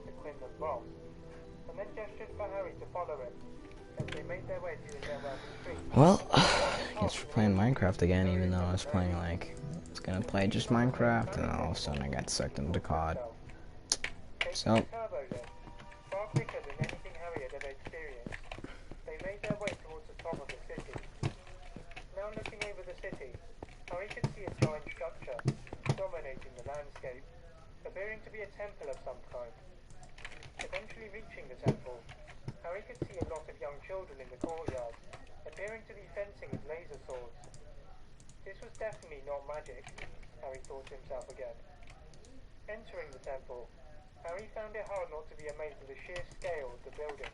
to Quinlan's boss, and then gestured for Harry to follow him as they made their way through the never-ending street. Well, I guess we're playing Minecraft again, even though I was playing like, I was gonna play just Minecraft, and then all of a sudden I got sucked into COD. So, Turbo then, far quicker than anything Harry had ever experienced, they made their way towards the top of the city. Now looking over the city, Harry could see a giant structure dominating the landscape, appearing to be a temple of some kind. Eventually reaching the temple, Harry could see a lot of young children in the courtyard, appearing to be fencing with laser swords. This was definitely not magic, Harry thought to himself again. Entering the temple, Harry found it hard not to be amazed at the sheer scale of the building.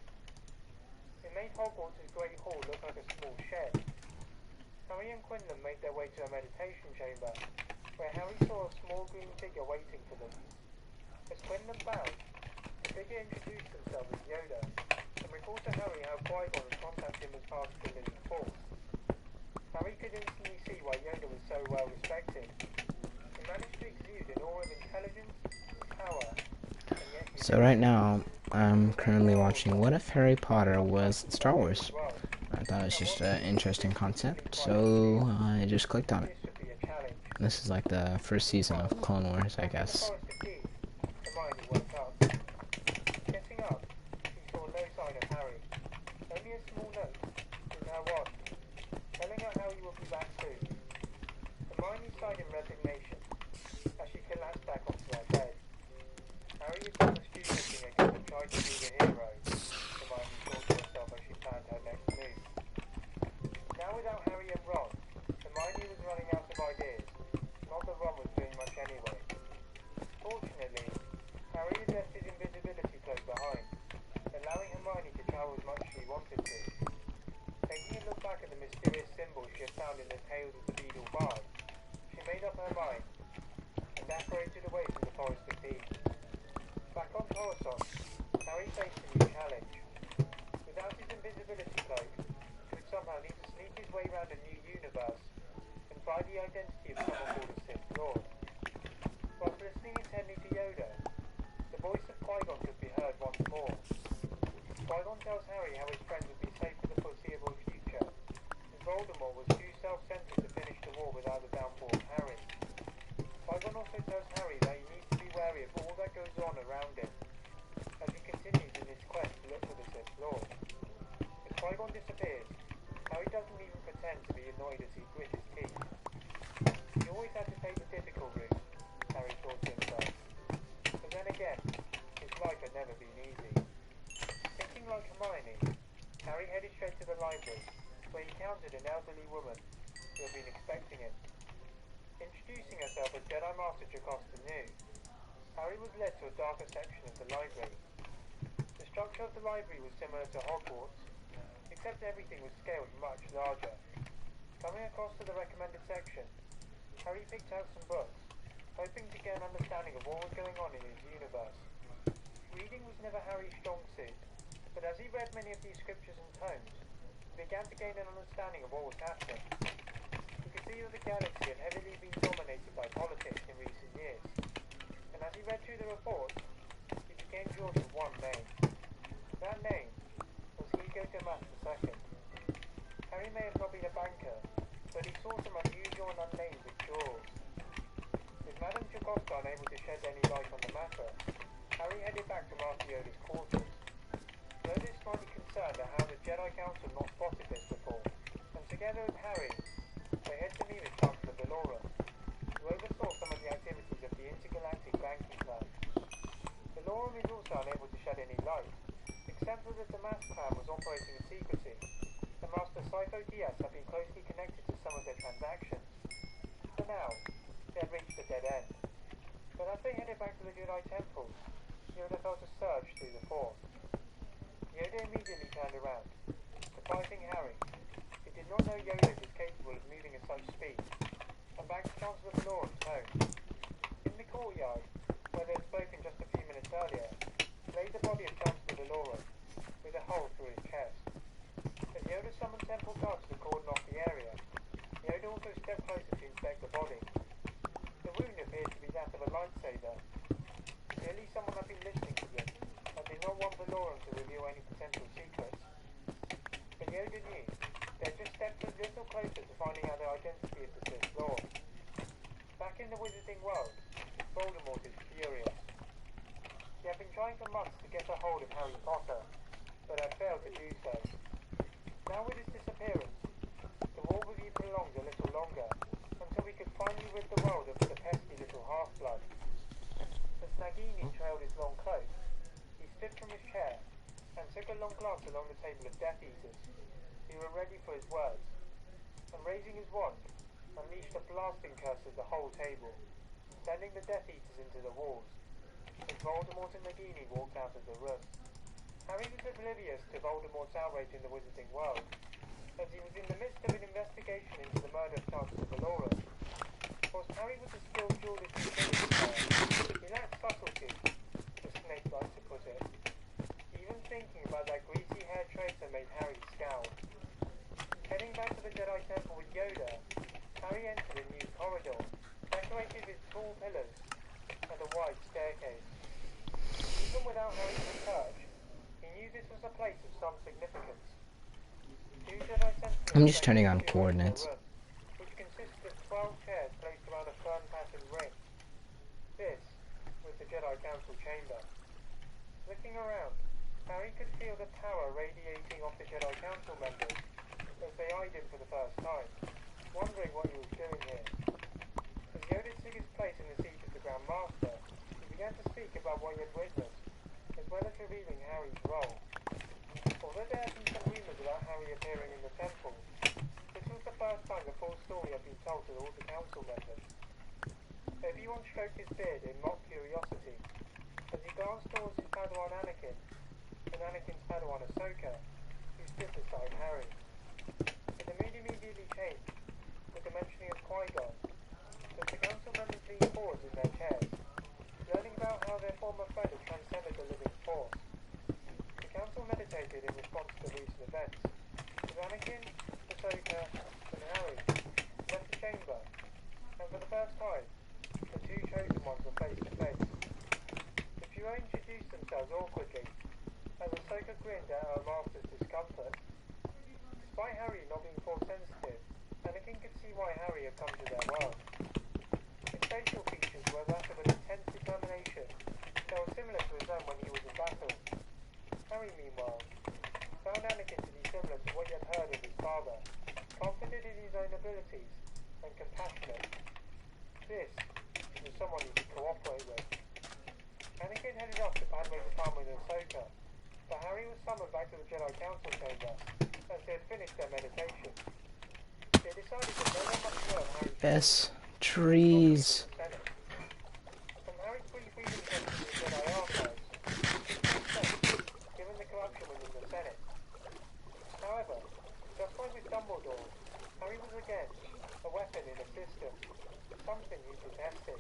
It made Hogwarts' Great Hall look like a small shed. Harry and Quinlan made their way to a meditation chamber, where Harry saw a small green figure waiting for them. As Quinlan bowed, the figure introduced himself as Yoda, and recalled to Harry how Qui-Gon had contacted him as part of the Living Force. Harry could instantly see why Yoda was so well respected. He managed to exude an aura of intelligence, power, and yet so right now, I'm currently watching What If Harry Potter Was Star Wars. I thought it was just an interesting concept, so I just clicked on it. this would be a challenge. This is like the first season of Clone Wars, I guess. Hermione woke up. Getting up, she saw no sign of Harry. Only a small note from her wand, telling her Harry would be back soon. Hermione sighed in resignation as she collapsed back onto her bed. Harry is not the student thing again and tried to be the hero, Hermione thought to herself as she planned her next move. Now without Harry and Ron, Hermione was running out of ideas. Not that Ron was doing much anyway. Fortunately, Harry had left his invisibility cloak behind, allowing Hermione to travel as much as she wanted to. Taking a look back at the mysterious symbol she had found in the Tales of the Beedle Bard, she made up her mind and apparated away from the Forest of Thieves. Back on Coruscant, Harry faced a new challenge. Without his invisibility cloak, he would somehow need to sneak his way around a new universe and find the identity of someone called a Sith Lord. Whilst listening intently to Yoda, the voice of Qui-Gon could be heard once more. Qui-Gon tells Harry how his friends would be safe for the foreseeable future, and Voldemort was too self-centered to finish the war without the downfall of Harry. Qui-Gon also tells Harry that he needs to be wary of all that goes on around him, as he continues in his quest to look for the Sith Lord. As Qui-Gon disappears, Harry doesn't even pretend to be annoyed as he grit his teeth. He always had to take the difficult route, Harry thought to himself. But then again, his life had never been easy. Thinking like Hermione, Harry headed straight to the library, where he encountered an elderly woman who had been expecting him. Introducing herself as Jedi Master Jocasta Nu, Harry was led to a darker section of the library. The structure of the library was similar to Hogwarts, except everything was scaled much larger. Coming across to the recommended section, Harry picked out some books, hoping to get an understanding of what was going on in his universe. Reading was never Harry's strong suit, but as he read many of these scriptures and tomes, he began to gain an understanding of what was happening. He could see that the galaxy had heavily been dominated by politics in recent years, and as he read through the reports, he became drawn to one name. That name was Ego Damas II. Harry may have not been a banker, but he saw some unusual and unnamed withdrawals. With Madame Jocasta unable to shed any light on the matter, Harry headed back to Master Yoda's quarters. Yoda is slightly concerned at how the Jedi Council had not spotted this before, and together with Harry, they head to meet with Chancellor Valorum, who oversaw some of the activities of the intergalactic banking plan. Valorum is also unable to shed any light, except that the Damas clan was operating in secrecy, and Master Sifo Dyas had been closely connected to some of their transactions. For now, they had reached a dead end. But as they headed back to the Jedi temples, Yoda felt a surge through the Force. Yoda immediately turned around, surprising Harry. He did not know Yoda was capable of moving at such speed, and back to Chancellor Valorum's home. In the courtyard, where they had spoken just a few minutes earlier, lay the body of Chancellor Valorum, with a hole through his chest. As Yoda summoned temple guards to cordon off the area, Yoda also stepped closer to inspect the body. The wound appeared to be that of a lightsaber. Clearly someone had been listening to them good news. They're just stepped a little closer to finding out the identity of the Sith Lord. Back in the Wizarding world, Voldemort is furious. He had been trying for months to get a hold of Harry Potter, but had failed to do so. Now with his disappearance, the war would be prolonged a little longer, until we could finally rid the world of the pesky little half-blood. As Nagini trailed his long cloak, he stood from his chair and took a long glance along the table of Death Eaters, who were ready for his words, and raising his wand, unleashed a blasting curse of the whole table, sending the Death Eaters into the walls, as Voldemort and Nagini walked out of the room. Harry was oblivious to Voldemort's outrage in the Wizarding world, as he was in the midst of an investigation into the murder of Chancellor Valorous. Whilst Harry was a skilled duelist and Quidditch player, he lacked subtlety, as Snape liked to put it. Even thinking about that greasy-haired traitor made Harry scowl. Heading back to the Jedi Temple with Yoda, Harry entered a new corridor, decorated with tall pillars and a wide staircase. Even without Harry's research, he knew this was a place of some significance. Two Jedi Sentinels I'm just turning on coordinates. room, which consisted of 12 chairs placed around a fern-patterned ring. This was the Jedi Council chamber. Looking around, Harry could feel the power radiating off the Jedi Council members as they eyed him for the first time, wondering what he was doing here. As Yoda took his place in the seat of the Grand Master, he began to speak about what he had witnessed, as well as revealing Harry's role. Although there had been some rumours about Harry appearing in the temple, this was the first time the full story had been told to all the council members. Everyone stroked his beard in mock curiosity, as he glanced towards his Padawan Anakin, and Anakin's Padawan Ahsoka, who stood beside Harry. But the mood immediately changed, with the mentioning of Qui-Gon, as the council members leaned forward in their chairs, learning about how their former friend had transcended the living force. The council meditated in response to recent events, as Anakin, Ahsoka, and Harry left the chamber, and for the first time, the two chosen ones were face to face. The duo introduced themselves awkwardly, as Ahsoka grinned at her master's discomfort. Despite Harry not being force sensitive, Anakin could see why Harry had come to their world. His facial features were that of an intense determination that was similar to his own when he was in battle. Harry, meanwhile, found Anakin to be similar to what he had heard of his father, confident in his own abilities and compassionate. This was someone he could cooperate with. Anakin headed off to Padme's apartment with Ahsoka, but Harry was summoned back to the Jedi Council chamber as they had finished their meditation. They decided that no one must know of Harry's Best trees. From Harry's brief reading session in the Jedi Archives, this made sense, given the corruption within the Senate. However, just like with Dumbledore, Harry was again a weapon in a system, something he detested.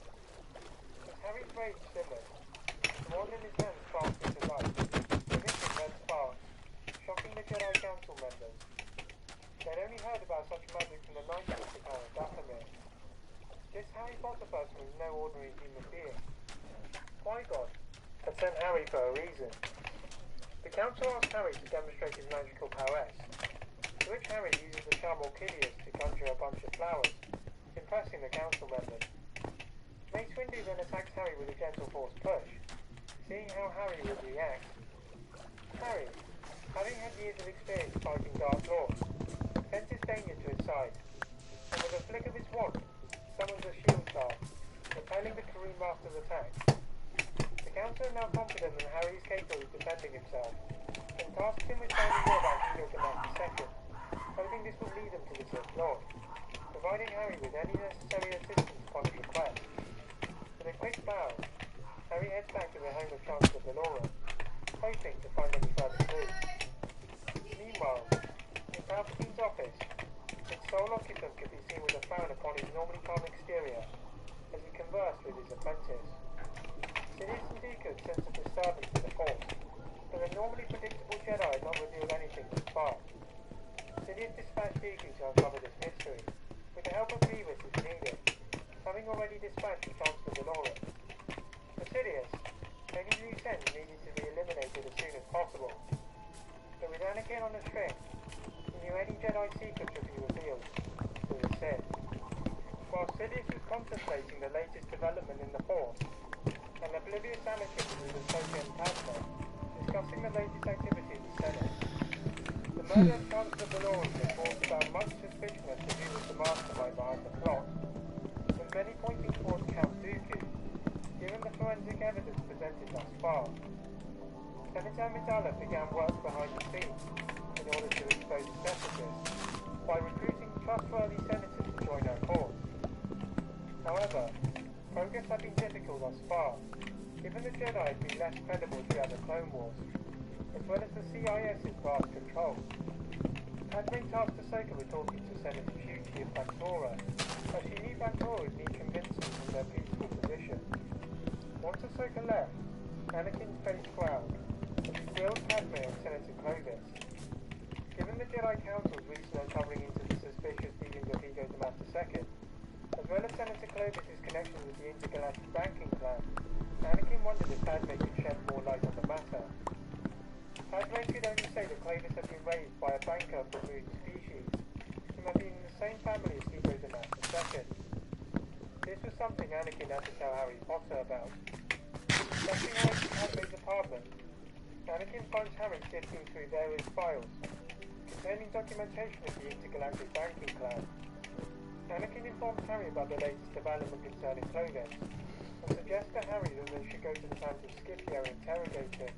As Harry's rage simmered, the wand in his hand sparked into life, emitting red sparks, shocking the Jedi Council members. They'd only heard about such magic from the Knights of the Tower of Dathomir. This Harry Potter person was no ordinary human being. Qui-Gon had sent Harry for a reason. The Council asked Harry to demonstrate his magical prowess, to which Harry uses the charm Orchideus to conjure a bunch of flowers, impressing the Council members. Mace Windu then attacks Harry with a gentle force push, seeing how Harry would react. Harry, having had years of experience fighting Dark Lords, senses danger to his side, and with a flick of his wand, summons a shield dart, repelling the Kareem Master's attack. The Council are now confident that Harry is capable of defending himself, and tasks him with finding more about Helios the Master II, hoping this will lead him to the Sith Lord, providing Harry with any necessary assistance upon his request. With a quick bow, Harry heads back to the home of Chancellor Valorous, hoping to find any further clues. Meanwhile, in Palpatine's office, its sole occupant could be seen with a frown upon his normally calm exterior as he conversed with his apprentice. Sidious and Dooku had sensed a disturbance in the Force, but the normally predictable Jedi had not revealed anything thus far. Sidious dispatched Dooku to uncover this mystery, with the help of Grievous if needed, having already dispatched Chancellor Valorous. For Sidious, any loose ends needed to be eliminated as soon as possible. But with Anakin on the string, he knew any Jedi secrets would be revealed to the Sith. While Sidious was contemplating the latest development in the Force, an oblivious Anakin was with Ahsoka and Padme, discussing the latest activity of the Senate. The murder of Chancellor Valorum had brought about much suspicion as to who was the mastermind behind the plot, with many pointing towards Count Dooku, given the forensic evidence presented thus far. Senator Amidala began work behind the scenes in order to expose the separatists by recruiting trustworthy senators to join her cause. However, progress had been difficult thus far, given the Jedi had been less credible throughout the Clone Wars, as well as the CIS's vast control. Padme tasked Ahsoka with talking to Senator Shuchi of Pandora, as she knew Pandora would need convincing from their peaceful position. Once Ahsoka left, Anakin's face frowned, as he grilled Padme on Senator Clovis. Given the Jedi Council's recent uncovering into the suspicious dealings of Ego Damath II, as well as Senator Clovis' connection with the intergalactic banking clan, Anakin wondered if Padme could shed more light on the matter. Padme could only say that Clovis had been raised by a banker of the moon species, who had been in the same family as Ego Damath II. This was something Anakin had to tell Harry Potter about. Stepping away from Padme's apartment, Anakin finds Harry sifting through various files containing documentation of the intergalactic banking clan. Anakin informs Harry about the latest development concerning Clovis, and suggests to Harry that they should go to the planet of Scipio and interrogate him.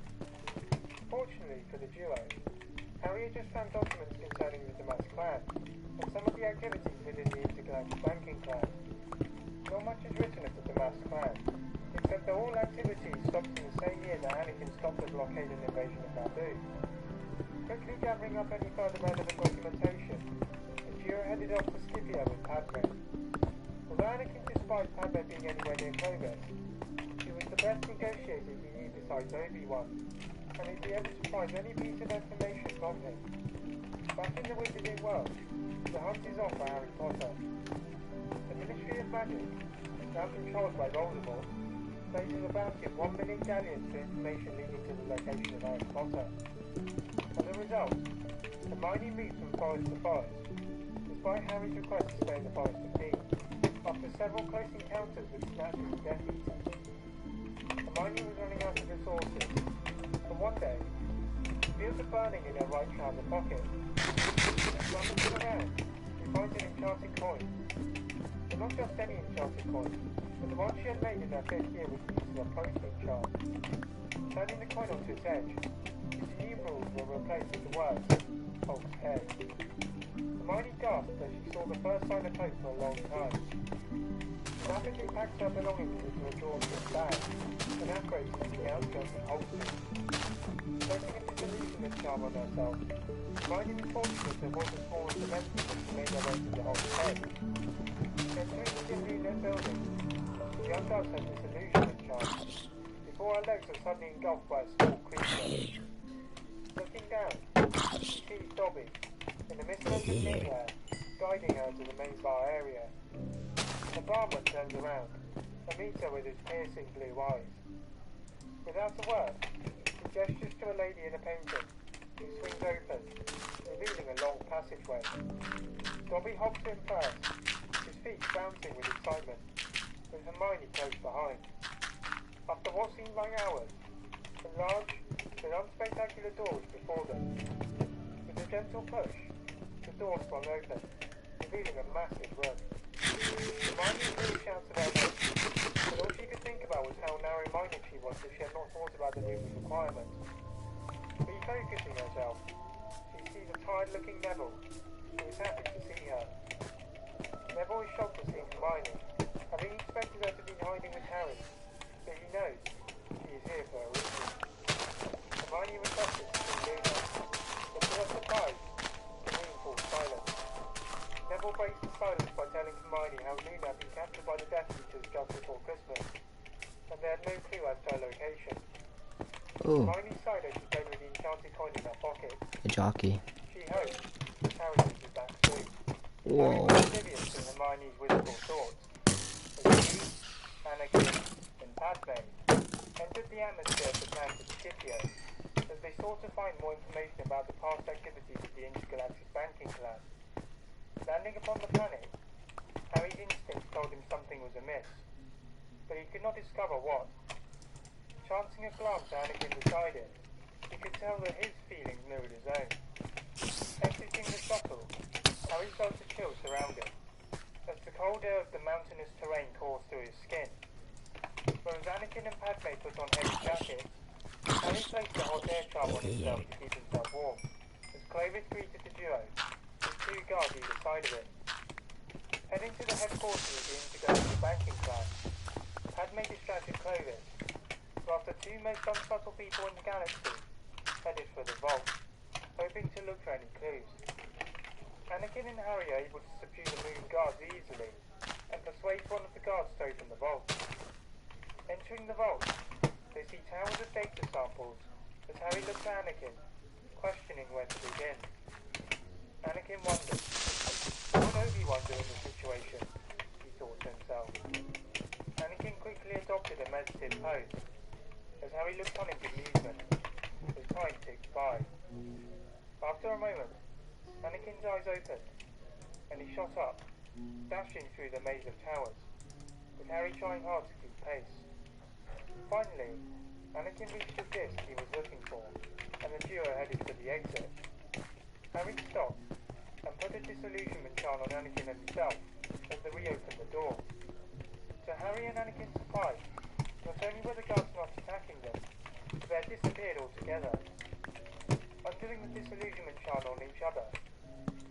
Fortunately for the duo, Harry had just found documents concerning the Damath clan, and some of the activities within the intergalactic banking clan. Not much is written of the Damath clan, except that all activities stopped in the same year that Anakin stopped the blockade and invasion of Naboo. Quickly gathering up any further relevant documentation, the duo headed off to Scipio with Padme. Although Anakin despised Padme being anywhere near Clovis, she was the best negotiator he knew besides Obi-Wan, and he'd be able to prize any piece of information from him. Back in the Wizarding world, the hunt is on for Harry Potter. The Ministry of Magic, now controlled by Voldemort, places a bounty of 1 million galleons for information leading to the location of Harry Potter. As a result, Hermione moves from forest to forest, despite Harry's request to stay in the Forest of Dean, after several close encounters with Snatchers and Death Eaters. Hermione was running out of resources, but one day, she feels a burning in her right trouser pocket. Rummaging around, she finds an enchanted coin. But not just any enchanted coin, but the one she had made in her 5th year with the use of a posting chart. Turning the coin onto its edge, its numerals were replaced with the words, Hulk's head. Hermione gasped as she saw the first sign of hope for a long time. She rapidly packed her belongings into a drawstring bag and operated to the outskirts of Holston. Placing a disillusionment charm on herself, Hermione was fortunate to avoid the smallest dimensions as she made her way to the Hulk's head. Entering the dimly lit building, she undoes her disillusionment charm, before her legs are suddenly engulfed by a small creature. Looking down, she sees Dobby, in the midst of the there, guiding her to the main bar area. The barman turns around and meets her with his piercing blue eyes. Without a word, he gestures to a lady in a painting, who swings open, revealing a long passageway. Dobby hops in first, his feet bouncing with excitement, with Hermione close behind. After what seemed like hours, the large but unspectacular door was before them. With a gentle push, the door swung open, revealing a massive room. Hermione really shouted out no, but all she could think about was how narrow-minded she was if she had not thought about the room's requirements. Refocusing herself, she sees a tired-looking Neville, who is happy to see her. Neville is shocked to see Hermione, having expected her to be hiding with Harry, but he knows she is here for a reason. Hermione requested to see Luna, but to her surprise, the room falls silent. Neville breaks the silence by telling Hermione how Luna had been captured by the Death Eaters just before Christmas, and they had no clue as to her location. Ooh. Hermione sighed as she played with the enchanted coin in her pocket. A jockey. She hoped Harry would be back soon. Whoa. Harry was oblivious to Hermione's wistful thoughts, as she, Anakin, and Padme entered the atmosphere of the planet of Scipio as they they sought to find more information about the past activities of the intergalactic banking clan. Landing upon the planet, Harry's instincts told him something was amiss, but he could not discover what. Chancing a glance at Anakin beside him, he could tell that his feelings mirrored his own. Exiting the shuttle, Harry felt a chill surround him, as the cold air of the mountainous terrain coursed through his skin. Whereas Anakin and Padme put on heavy jackets, Harry placed a hot air charm on himself to keep himself warm, as Clovis greeted the duo, with 2 guards either side of him. Heading to the headquarters of the intergalactic banking clan, Padme distracted Clovis, whilst the 2 most unsubtle people in the galaxy headed for the vault, hoping to look for any clues. Anakin and Harry are able to subdue the moon guards easily, and persuade one of the guards to open the vault. Entering the vault, they see towers of data samples as Harry looks at Anakin, questioning where to begin. Anakin wondered, what would Obi-Wan do in the situation? He thought to himself. Anakin quickly adopted a meditative pose, as Harry looked on in amusement, as time ticked by. After a moment, Anakin's eyes opened, and he shot up, dashing through the maze of towers, with Harry trying hard to keep pace. Finally, Anakin reached the disc he was looking for, and the duo headed for the exit. Harry stopped, and put a disillusionment charm on Anakin and himself as they reopened the door. To Harry and Anakin's surprise, not only were the guards not attacking them, but they had disappeared altogether. Undoing the disillusionment charm on each other,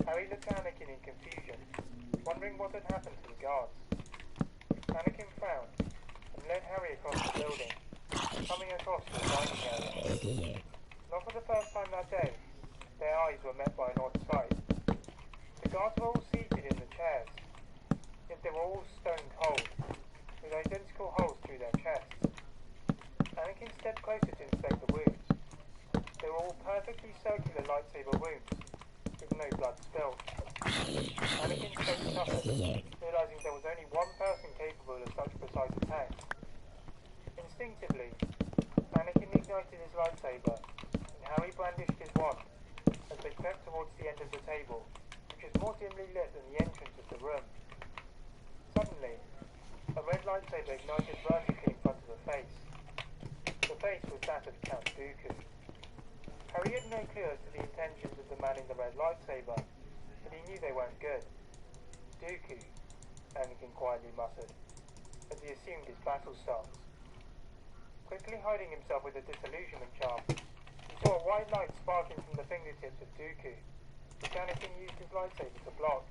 Harry looked at Anakin in confusion, wondering what had happened to the guards. Anakin frowned, and led Harry across the building, coming across to the dining area. Not for the first time that day, their eyes were met by an odd sight. The guards were all seated in the chairs, yet they were all stone cold, with identical holes through their chests. Anakin stepped closer to inspect the wounds. They were all perfectly circular lightsaber wounds, with no blood spilled. Anakin's face toughened, realizing there was only one person capable of such precise attack. Instinctively, Anakin ignited his lightsaber, and Harry brandished his wand as they crept towards the end of the table, which was more dimly lit than the entrance of the room. Suddenly, a red lightsaber ignited vertically in front of the face. The face was that of Count Dooku. Harry had no clue as to the intentions of the man in the red lightsaber, but he knew they weren't good. Dooku, Anakin quietly muttered, as he assumed his battle stance. Quickly hiding himself with a disillusionment charm, he saw a white light sparking from the fingertips of Dooku, which Anakin used his lightsaber to block.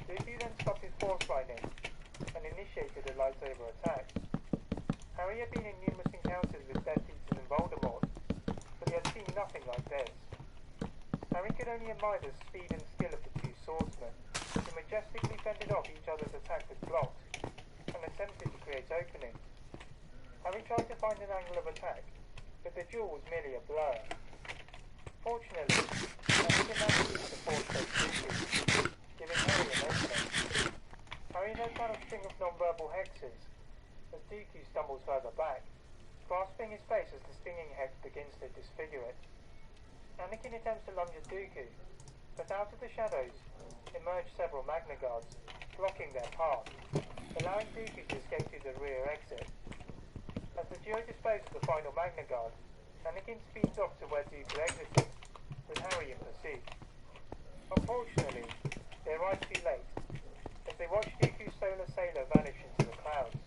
Dooku then stopped his force lightning, and initiated a lightsaber attack. Harry had been in numerous encounters with Death Eaters and Voldemort, but he had seen nothing like this. Harry could only admire the speed and skill of the 2 swordsmen, who majestically fended off each other's attack with blocks, and attempted to create openings. Harry tried to find an angle of attack, but the duel was merely a blur. Fortunately, Anakin managed to use the force shake Dooku, giving Harry an opening. Harry let down a string of non-verbal hexes, as Dooku stumbles further back, grasping his face as the stinging hex begins to disfigure it. Anakin attempts to lunge at Dooku, but out of the shadows emerge several Magna Guards, blocking their path, allowing Dooku to escape through the rear exit. As the duo dispose of the final Magna Guard, Anakin speeds off to where Dooku exited, with Harry in pursuit. Unfortunately, they arrive too late, as they watch Dooku's solar sailor vanish into the clouds.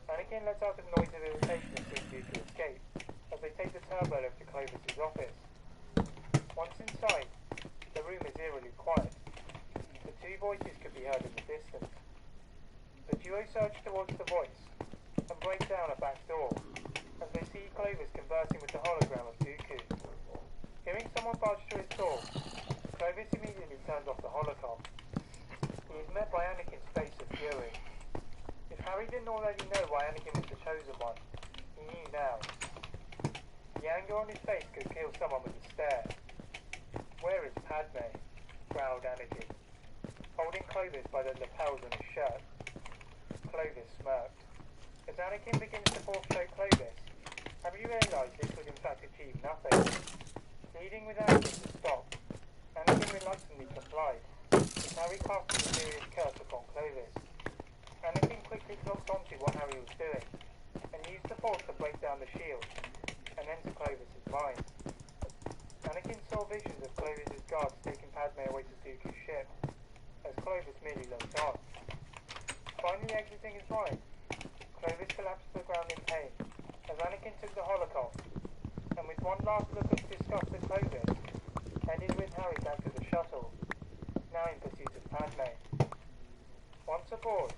Anakin lets out a noise of irritation as soon as Dooku escape, as they take the turbo lift to Clovis's office. Once inside, the room is eerily quiet. The 2 voices could be heard in the distance. The duo surge towards the voice, and break down a back door, as they see Clovis conversing with the hologram of Dooku. Hearing someone barge through his door, Clovis immediately turns off the holocom. He is met by Anakin's face of fury. If Harry didn't already know why Anakin was the chosen one, he knew now. The anger on his face could kill someone with a stare. "Where is Padme?" growled Anakin, holding Clovis by the lapels of his shirt. Clovis smirked. As Anakin begins to force choke Clovis, have you realised this was in fact contract achieved nothing. Pleading with Anakin to stop, Anakin reluctantly complied, as Harry cast a mysterious curse upon Clovis. Anakin quickly clocked onto what Harry was doing, and used the Force to break down the shield, and enter Clovis's mind. Anakin saw visions of Clovis's guards taking Padme away to Dooku's ship, as Clovis merely looked on. Finally exiting his mind, Clovis collapsed to the ground in pain, as Anakin took the holocaust, and with one last look of disgust at Clovis, headed with Harry back to the shuttle, now in pursuit of Padme. Once aboard,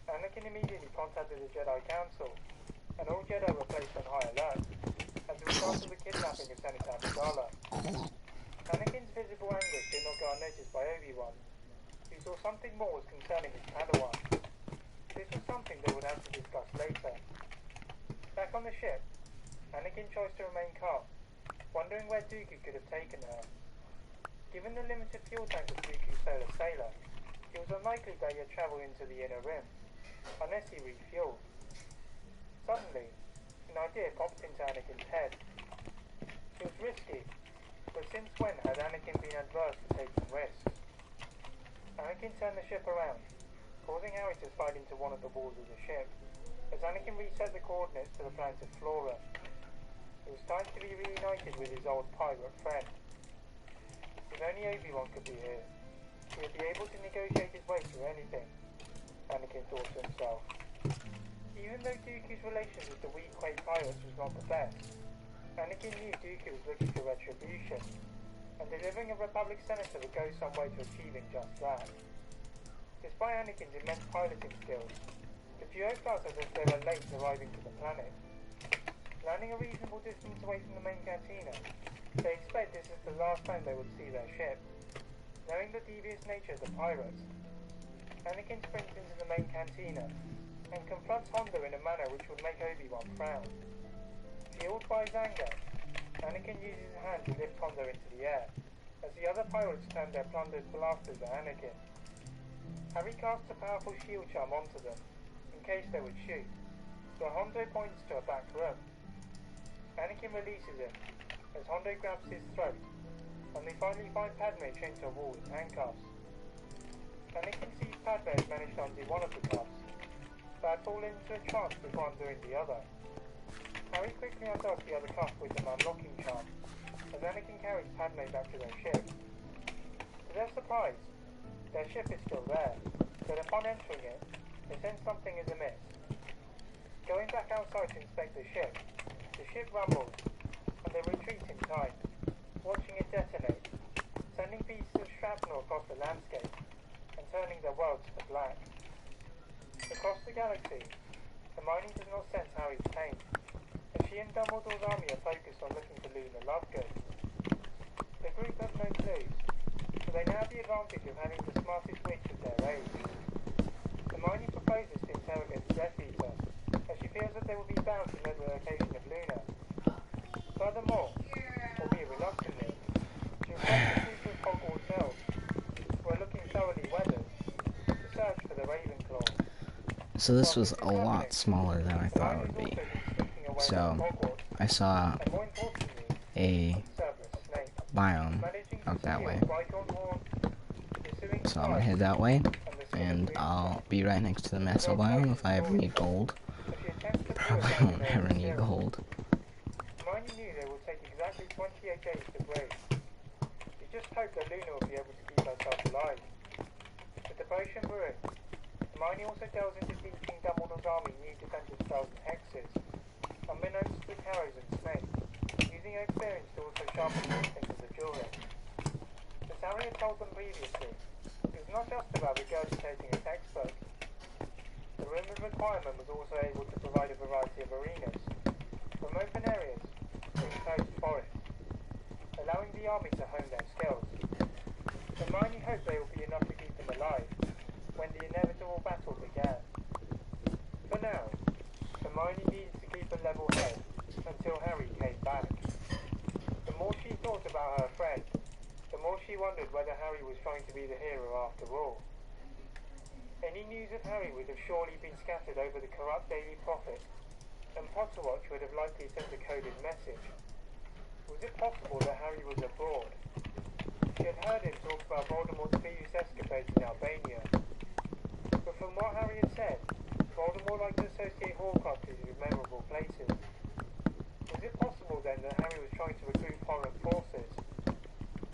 Anakin immediately contacted the Jedi Council, and all Jedi were placed on high alert, as a result of the kidnapping of Senator Amidala. Anakin's visible anguish did not go unnoticed by Obi-Wan, who saw something more was concerning his Padawan. This was something they would have to discuss later. Back on the ship, Anakin chose to remain calm, wondering where Dooku could have taken her. Given the limited fuel tank of Dooku's solar sailor, it was unlikely that he had travelled into the inner rim, unless he refueled. Suddenly, an idea popped into Anakin's head. It was risky, but since when had Anakin been adverse to taking risks? Anakin turned the ship around, causing Harry to slide into one of the walls of the ship, as Anakin reset the coordinates to the planet of Flora. It was time to be reunited with his old pirate friend. If only Obi-Wan could be here, he would be able to negotiate his way through anything, Anakin thought to himself. Even though Dooku's relations with the weak Quake pirates was not the best, Anakin knew Dooku was looking for retribution, and delivering a Republic senator would go some way to achieving just that. Despite Anakin's immense piloting skills, the duo felt as if they were late arriving to the planet. Landing a reasonable distance away from the main cantina, they expect this is the last time they would see their ship. Knowing the devious nature of the pirates, Anakin sprints into the main cantina and confronts Hondo in a manner which would make Obi-Wan frown. Fueled by his anger, Anakin uses his hand to lift Hondo into the air, as the other pirates turn their plundered blasters at Anakin. Harry casts a powerful shield charm onto them, in case they would shoot, but Hondo points to a back room. Anakin releases him, as Hondo grabs his throat, and they finally find Padme chained to a wall with handcuffs. Anakin sees Padme has managed to undo one of the cuffs, but had fallen into a trance before undoing the other. Harry quickly undoes the other cuff with an unlocking charm, as Anakin carries Padme back to their ship. To their surprise, their ship is still there, but upon entering it, they sense something is amiss. Going back outside to inspect the ship rumbles, and they retreat in time, watching it detonate, sending pieces of shrapnel across the landscape, and turning their worlds to black. Across the galaxy, Hermione does not sense Harry's pain, as she and Dumbledore's army are focused on looking for Luna Lovegood. The group have no clues, but they now have the advantage of having the smartest witch of their age. Hermione proposes to interrogate the Death Eater, as she feels that they will be bound to know the location of Luna. Furthermore, albeit reluctantly, she requests the troops of Hogwarts elves, who are looking thoroughly weathered, to search for the Ravenclaw. So this was a lot smaller than I thought it would be. So I saw a biome out that way. So I'm gonna head that way, and I'll be right next to the Meso biome if I ever need gold. Probably won't ever need gold. Hermione knew they would take exactly 28 days to break. She just hoped that Luna would be able to keep herself alive. With the potion brewing, Hermione also delves into teaching Dumbledore's army new defensive spells and hexes, unbeknownst to the Carrows and Snape, using her experience to also sharpen the instincts of the jurist. As Harry had told them previously, it was not just about regurgitating a textbook. The Room of Requirement was also able to provide a variety of arenas, from open areas to enclosed forests, allowing the army to hone their skills. Hermione hoped they would be enough to keep them alive when the inevitable battle began. For now, Hermione needed to keep a level head until Harry came back. The more she thought about her friend, the more she wondered whether Harry was trying to be the hero after all. Any news of Harry would have surely been scattered over the corrupt Daily Prophet, and Potterwatch would have likely sent a coded message, possible that Harry was abroad. She had heard him talk about Voldemort's previous escapades in Albania. But from what Harry had said, Voldemort liked to associate Horcruxes with memorable places. Was it possible then that Harry was trying to recruit foreign forces?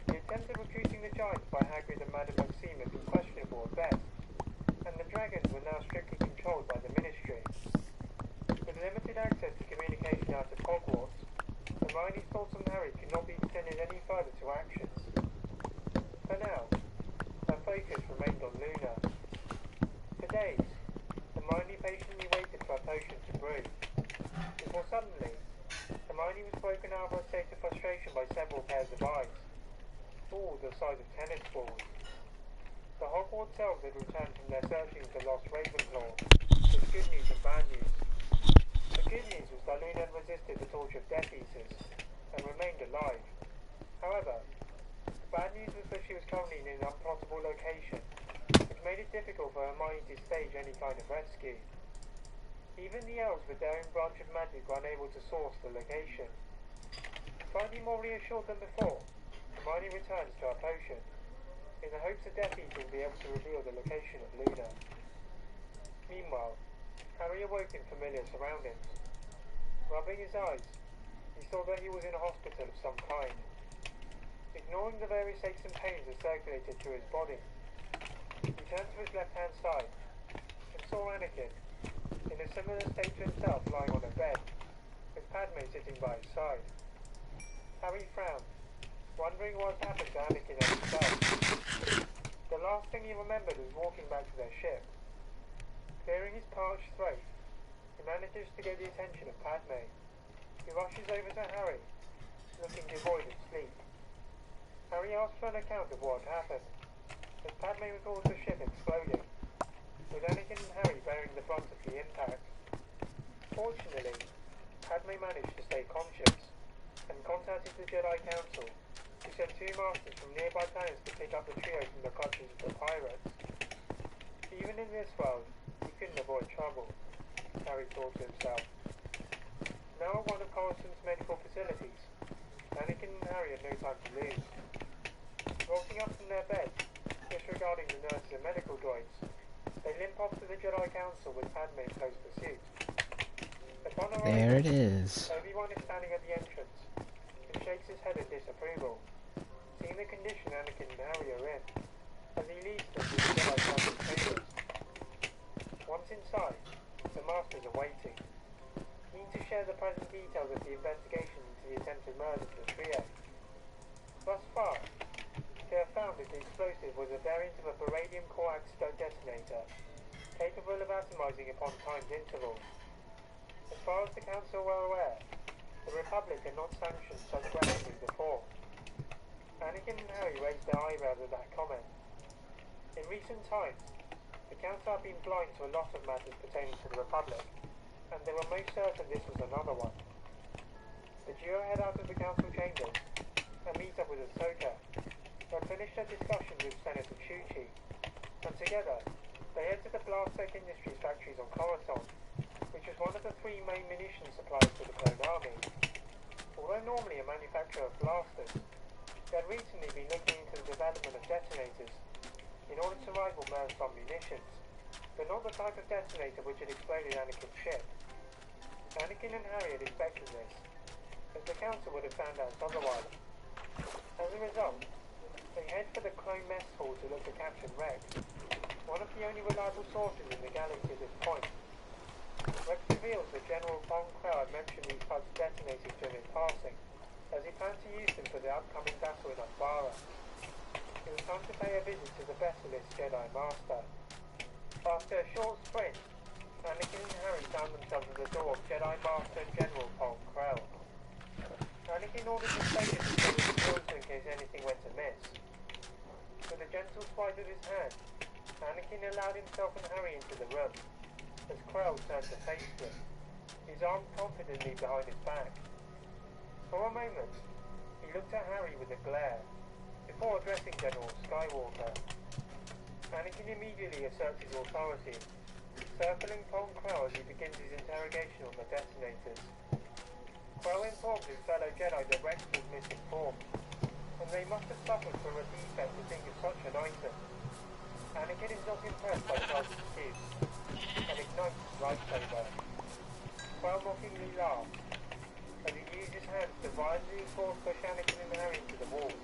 The attempt at recruiting the Giants by Hagrid and Madame Maxime had been questionable at best, and the dragons were now strictly controlled by the Ministry. With limited access to communication out of Hogwarts, Hermione's thoughts on Harry could not be extended any further to actions. For now, her focus remained on Luna. For days, Hermione patiently waited for her potion to brew, before suddenly, Hermione was broken out of her state of frustration by several pairs of eyes, all the size of tennis balls. The Hogwarts elves had returned from their searching for lost Ravenclaw, with good news and bad news. The good news was that Luna had resisted the torture of Death Eaters, and remained alive. However, the bad news was that she was currently in an unplottable location, which made it difficult for Hermione to stage any kind of rescue. Even the elves with their own branch of magic were unable to source the location. Slightly more reassured than before, Hermione returns to her potion, in the hopes that Death Eater will be able to reveal the location of Luna. Meanwhile, Harry awoke in familiar surroundings. Rubbing his eyes, he saw that he was in a hospital of some kind. Ignoring the various aches and pains that circulated through his body, he turned to his left-hand side and saw Anakin, in a similar state to himself, lying on a bed, with Padme sitting by his side. Harry frowned, wondering what had happened to Anakin and himself. The last thing he remembered was walking back to their ship. Clearing his parched throat, he manages to get the attention of Padme, who rushes over to Harry, looking devoid of sleep. Harry asks for an account of what had happened, as Padme recalls the ship exploding, with Anakin and Harry bearing the brunt of the impact. Fortunately, Padme managed to stay conscious, and contacted the Jedi Council, who sent 2 masters from nearby planets to pick up the trio from the clutches of the pirates. Even in this world, he couldn't avoid trouble, Harry thought to himself. Now at one of Coruscant's medical facilities, Anakin and Harry had no time to lose. Rocking up from their beds, disregarding the nurses and medical droids, they limp off to the Jedi Council with Padme in close pursuit. There it is. Obi-Wan is standing at the entrance and shakes his head in disapproval, seeing the condition Anakin and Harry are in, as he leads them to the Jedi Council chambers. Once inside, the Masters are waiting, keen to share the present details of the investigation into the attempted murders of the trio. Thus far, they have found that the explosive was a variant of a beryllium coax detonator, capable of atomizing upon timed intervals. As far as the Council were aware, the Republic had not sanctioned such weaponry before. Anakin and Harry raised their eyebrows at that comment. In recent times, the Council had been blind to a lot of matters pertaining to the Republic, and they were most certain this was another one. The duo head out of the Council chambers and meet up with Ahsoka, who had finished their discussions with Senator Chuchi, and together they head to the Blastech Industries factories on Coruscant, which was one of the 3 main munition suppliers to the Clone Army. Although normally a manufacturer of blasters, they had recently been looking into the development of detonators in order to rival Mer's bomb munitions, but not the type of detonator which had exploded Anakin's ship. Anakin and Harry had expected this, as the Council would have found out otherwise. As a result, they head for the Clone Mess Hall to look for Captain Rex, one of the only reliable sources in the galaxy at this point. Rex reveals that General Von Krell had mentioned these types of detonators during his passing, as he planned to use them for the upcoming battle in Umbara. It was time to pay a visit to the Bessalist Jedi Master. After a short sprint, Anakin and Harry found themselves at the door of Jedi Master General Von Krell. Anakin ordered the soldiers to stay with the Johnson in case anything went amiss. With a gentle swipe of his hand, Anakin allowed himself and Harry into the room, as Krell turned to face them, his arms confidently behind his back. For a moment, he looked at Harry with a glare, before addressing General Skywalker. Anakin immediately asserts his authority, circling Von Krell as he begins his interrogation on the detonators. Well informed, his fellow Jedi that Rex was misinformed, and they must have suffered from a defect to think of such an item. Anakin is not impressed by Kyle's excuse, and ignites his lightsaber. Quill mockingly laughs, as he uses his hands to violently push Anakin and Harry into the walls,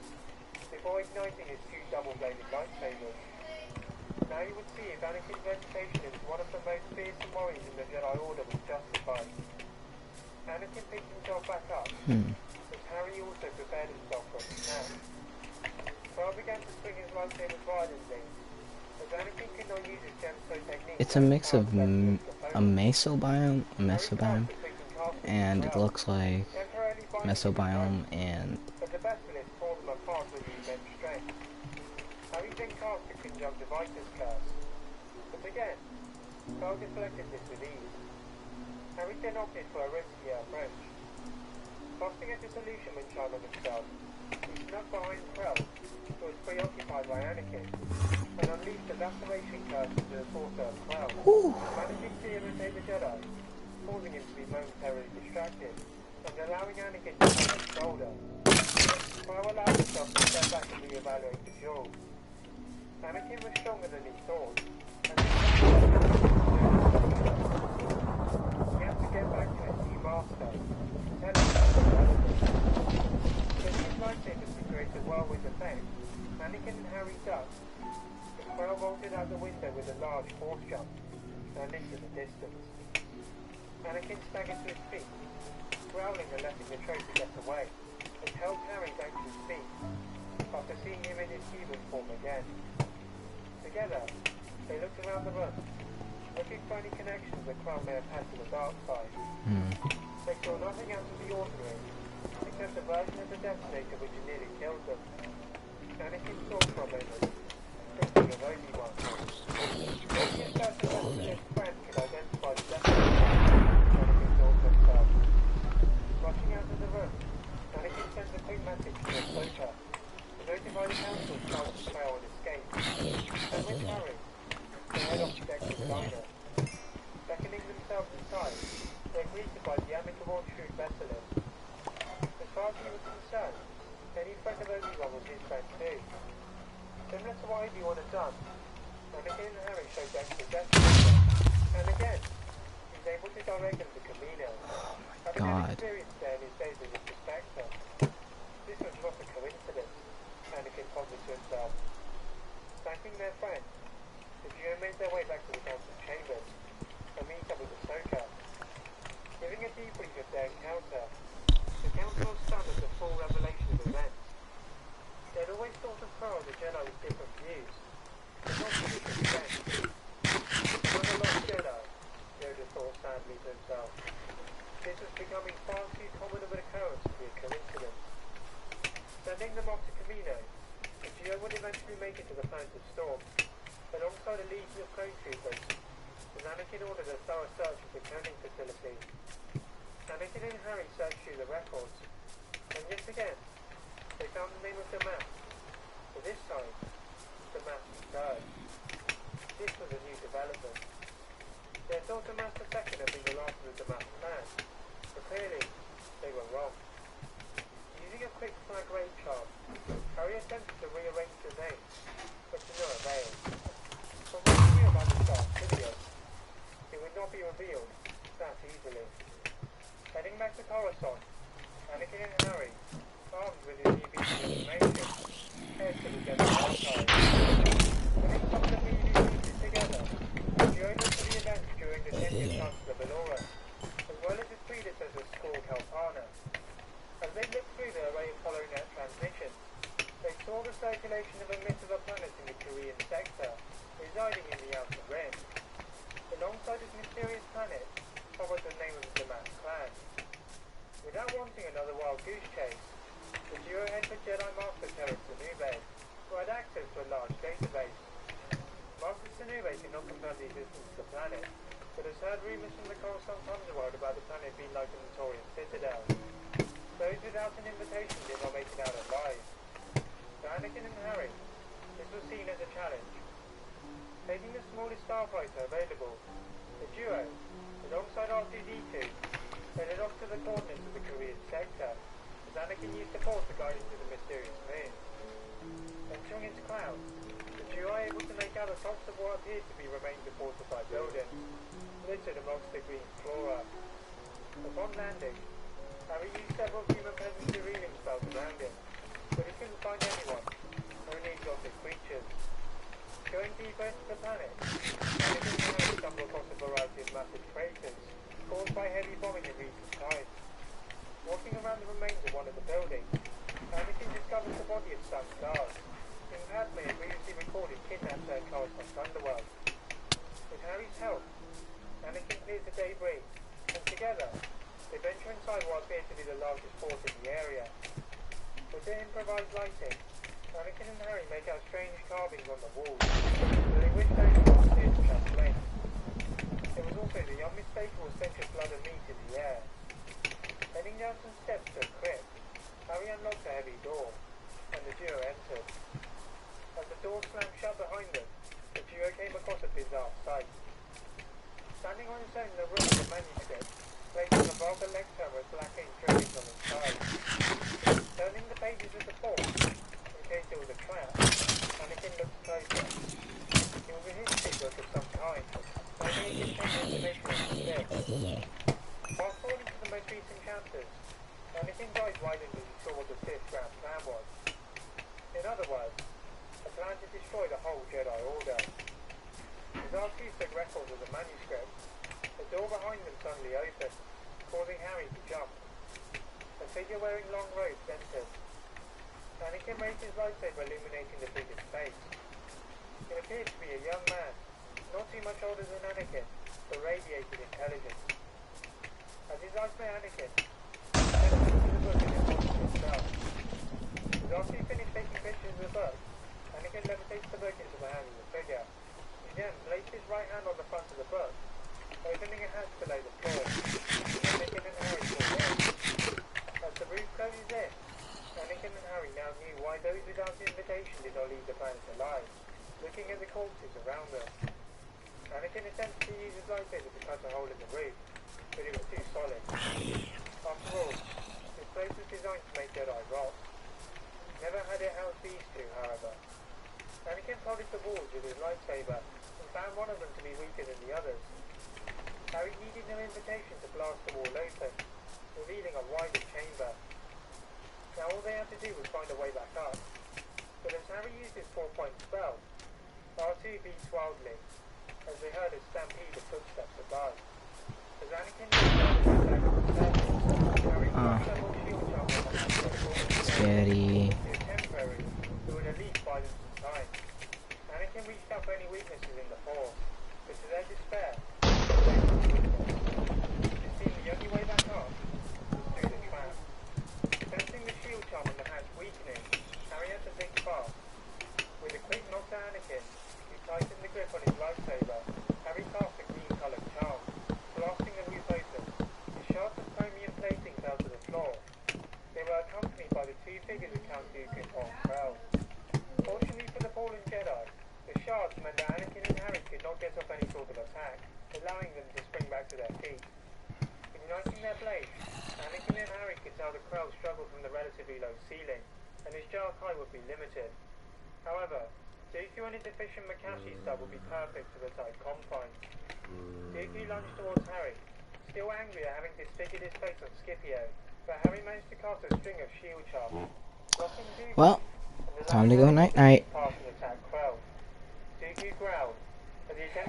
before igniting his two double-bladed lightsabers. Now you would see if Anakin's reputation as one of the most fearsome warriors in the Jedi Order was justified. Anakin picked himself back up, as Harry also prepared himself for an attack. Quill began to swing his lightsaber violently, as Anakin could not use his gemstone technique. It's a mix of a mesobiome, and it looks like mesobiome and... But the Basilisk tore them apart with his immense strength. Harry then cast the conjunctivitis curse. But again, Quill deflected this with ease. Harry then opted for a riskier approach. Casting a disillusionment charm on himself, he snuck behind Quill, who was preoccupied by Anakin, and unleashed a laceration curse into the torso of Quill, managing to irritate the Jedi, causing him to be momentarily distracted, and allowing Anakin to turn his shoulder. Quill allowed himself to step back and re-evaluate the duel. Anakin was stronger than he thought, and he had to get back to his new master, tell him that the Getting his lightsabers to create a whirlwind effect, Anakin and Harry ducked, but Quill bolted out the window with a large force jump, standing in the distance. Anakin staggered to his feet, growling and letting the traitor get away, and held Harry back to his feet, after seeing him in his human form again. Together, they looked around the room, looking for any connections that Quill may have had to the dark side. They saw nothing out of the ordinary, except a version of the detonator which had nearly killed them. Anakin thought for a moment, thinking of Obi-Wan. Maybe a certain Basilisk friend could identify the detonator, Anakin thought to himself. Rushing out of the room, Anakin sends a quick message to Ahsoka to notify the council of Kyle's trail and escape. And with Harry, they head off to Dexter's diner. Beckoning themselves aside, they're greeted by the amicable true Basilisk. As far as he was concerned, any friend of Obi-Wan was his friend too. Similar to what Obi-Wan had done, Anakin and Harry showed Dexter's detonator, and again, he was able to direct them to Camino. Having had experience there in his days as a prospector. This was not a coincidence, Anakin pondered to himself. Thanking their friend, the duo made their way back to the council's chambers and meet up with Ahsoka. Giving a debrief of their encounter, the council was stunned at the full revelation of events. They had always thought of Quill as a Jedi with different views, but not to this extent. Not a lost Jedi, Yoda thought sadly to himself. This was becoming far too common of an occurrence to be a coincidence. Sending them off to Camino, the duo would eventually make it to the planet of Storm, alongside a legion of clone troopers, as Anakin ordered a thorough search of the cloning facility. Anakin and Harry searched through the records, and yet again, they found the name of the map, but this time, the map returned. This was a new development. They thought the Master Second had been the last of the map plan, but clearly, they were wrong. Using a quick flag rate chart, Harry attempted to rearrange the names, but to no avail. From what we knew about the Star Studio, it would not be revealed that easily. Heading back to Coruscant, Anakin and Harry, armed with his new piece of information, head to the Jedi archive. Putting some of the pieces together, the duo looked for the events during the 10th Chancellor Belora, as well as his predecessor Squall Calpana. As they looked through the array of following net transmissions, they saw the circulation of a myth of a planet in the Korean sector, residing in the Outer Rim. Alongside this mysterious planet, hovered the name of the Damas clan. Without wanting another wild goose chase, the duo head for Jedi Master Terrence Sanube, who had access to a large database. Master Sanube could not confirm the existence of the planet, but has heard rumours from the Coruscant underworld about the planet being like a notorious citadel. Those without an invitation did not make it out alive. For Anakin and Harry, this was seen as a challenge. Taking the smallest starfighter available, the duo, alongside R2-D2, Headed off to the coordinates of the Korean sector, as Anakin used the Force to guide him to the mysterious moon. Entering its cloud, the duo are able to make out the tops of what appears to be remains of fortified buildings, littered amongst the green flora. Upon landing, Harry used several human peasants to read himself around him, but he couldn't find anyone, only exotic creatures. Going deeper into the planet, Anakin and Harry stumbled across a variety of massive craters, caused by heavy bombing in recent times. Walking around the remains of one of the buildings, Anakin discovers the body of Sam Stars, whom Padme had previously recorded kidnapped her Coruscant Underworld. With Harry's help, Anakin clears the debris, and together, they venture inside what appears to be the largest fort in the area. With their improvised lighting, Anakin and Harry make out strange carvings on the walls, that they wish they could appear to translate. There was also the unmistakable stench of blood and meat in the air. Heading down some steps to a crypt, Harry unlocked a heavy door, and the duo entered. As the door slammed shut behind them, the duo came across a bizarre sight. Standing on its own in the room was a manuscript, placed on a vulgar lectern with black ink dripping on its side. Turning the pages of the form, in case it was a trap, Anakin looked closer. It was a history book of some kind, but it contained information on the Sith. Fast forwarding to the most recent chapters, Anakin's eyes widened as he saw what the Sith's grand plan was. In other words, a plan to destroy the whole Jedi Order. As R2 took records of the manuscript, the door behind them suddenly opened, causing Harry to jump. A figure wearing long robes entered. Anakin raised his lightsaber, illuminating the figure's face. It appeared to be a young man, not too much older than Anakin, but radiated intelligence. As his eyes met Anakin, he stepped into the book and impossible himself. As R2 finished taking pictures of the book, Anakin levitates the book into the hand of the figure. He then placed his right hand on the front of the book, opening a hatch below the floor. Anakin and Harry saw in. As the roof closes in, Anakin and Harry now knew why those without invitation did not leave the planet alive, looking at the corpses around them. Anakin attempted to use his lightsaber to cut a hole in the roof, but it was too solid. After all, this place was designed to make Jedi rot. Never had it housed these two, however. Anakin polished the walls with his lightsaber, and found one of them to be weaker than the others. Harry needed no invitation to blast the wall open, revealing a wider chamber. Now all they had to do was find a way back up. But as Harry used his 4-point spell, R2 beats wildly, as they heard a stampede of footsteps above. As Anakin looked down the surface, Harry saw several shield charms on the hand. Scary. Temporary, who would at least buy them some time. Anakin reached out for any weaknesses in the Force, but to their despair, they found weakness. It seemed the only way back up was through the trap. Sensing the shield charm on the hatch weakening, Harry had to think fast. With a quick nod to Anakin, who tightened the grip on his lightsaber, Harry cast a green-coloured charm, blasting the roof open. The shards of chromium plating fell to the floor. They were accompanied by the two figures of Count Dooku and Paul Krell. Fortunately for the fallen Jedi, the shards meant that Anakin and Harry could not get off any sort of attack, allowing them to spring back to their feet. Igniting their blades, Anakin and Harry could tell the Krell struggled from the relatively low ceiling, and his jar height would be limited. However, Dooku and his efficient Makashi stub would be perfect for the tight confines. Dooku lunged towards Harry, still angry at having disfigured his face on Scipio, but Harry managed to cast a string of shield charms. Well, time to go night-night. Dooku growled as he attempted